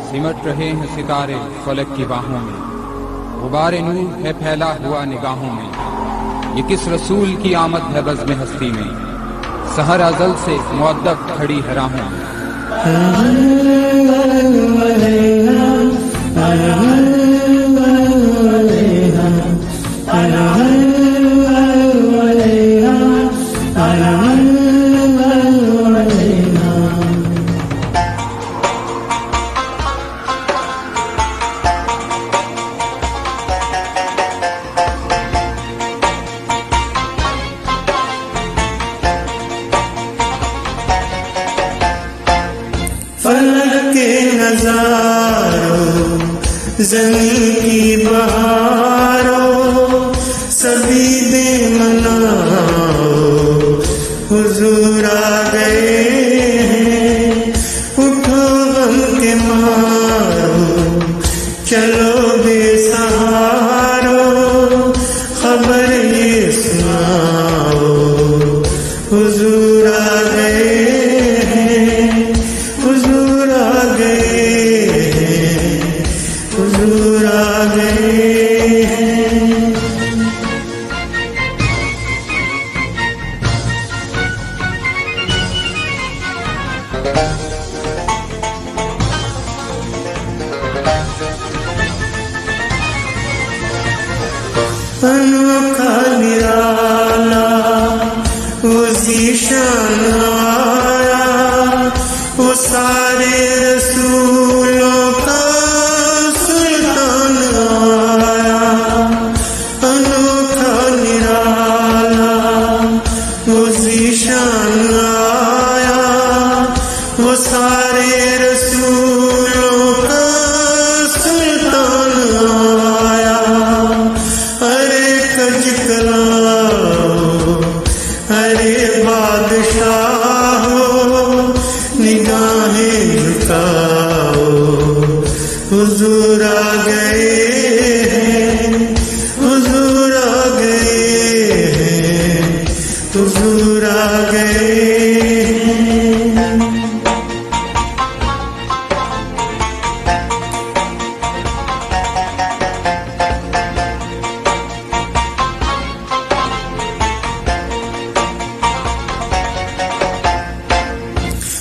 सिमट रहे हैं सितारे फलक की बाहों में, गुबारे नूर है फैला हुआ निगाहों में। ये किस रसूल की आमद है बज़्म हस्ती में, सहर अज़ल से मुअद्दब खड़ी है राहों में। फलक के नज़ारों, ज़मीं की बहारों, सभी बेमनाओ हुजूर आ गए हैं। उठो गम के मारो, चलो बेसहारो, खबर ये सुनाओ हुजूर आ गए हैं, हुजूर आ गए हैं, हुजूर आ गए हैं। अनोखा निराला वो ज़ीशान आया, वो सारे रसूलों का सुल्तान आया। अनोखा निराला वो ज़ीशान आया, वो सारे रसूलों का सुल्तान आया। अरे कज कलाओ, अरे बादशाह हो, निगाहें झुकाओ हुजूर आ गए हैं, हुजूर आ गए हैं, हुजूर आ गए हैं।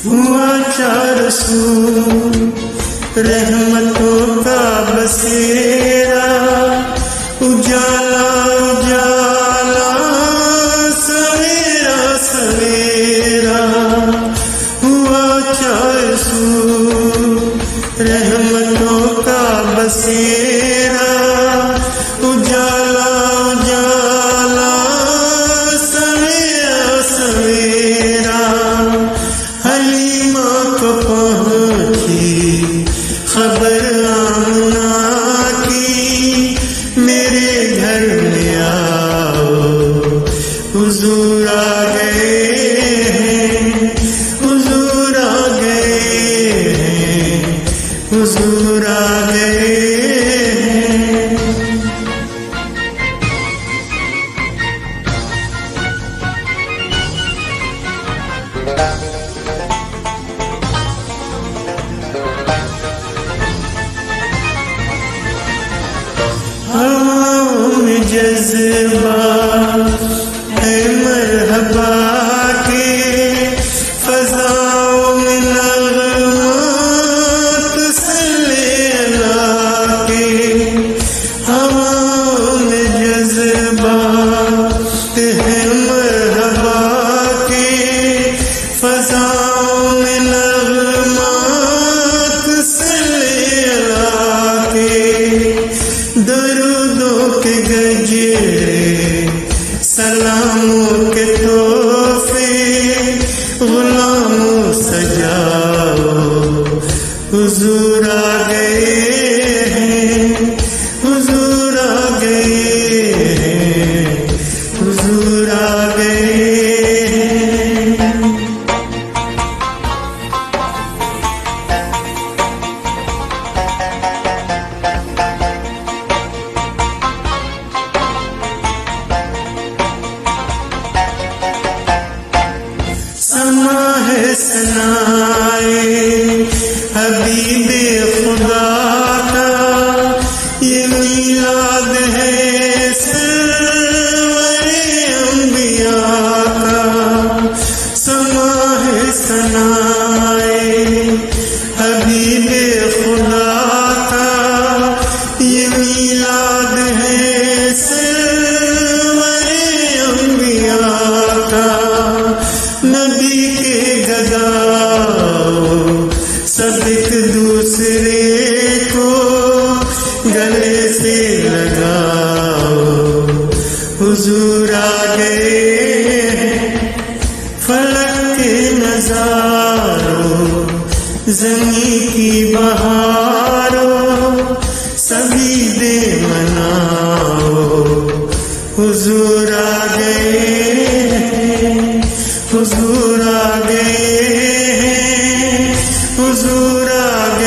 हुआ चार रसूल रहमतों का बसेरा, उजाला उजाला सवेरा सवेरा। हुआ चार रसूल रहमतों का बसेरा, उजाला उजाला सवेरा सवेरा। हलीमा को पहुंची खबर आमना की, मेरे घर में आओ हुजूर आ गए हैं, हुजूर आ गए हैं, हुजूर आ गए हैं। हवाओं में जज्बा है मरहबा के, फज़ाओं में नग़मात सल्ले अला के। हवाओं में जज्बा है मरहबा के, फज़ाओं में नग़मात सल्ले अला के। दरूदों के गजरे, सलामों के तोहफे, गुलामों सजाओ हुजूर आ गए हैं, हुजूर आ गए हैं, हुजूर आ गए हैं। समा है सनाए हबीबे खुदा जमी की बहारों सभी दे मनाओ, हुजूर आ गए हैं, हुजूर आ गए हैं, हुजूर आ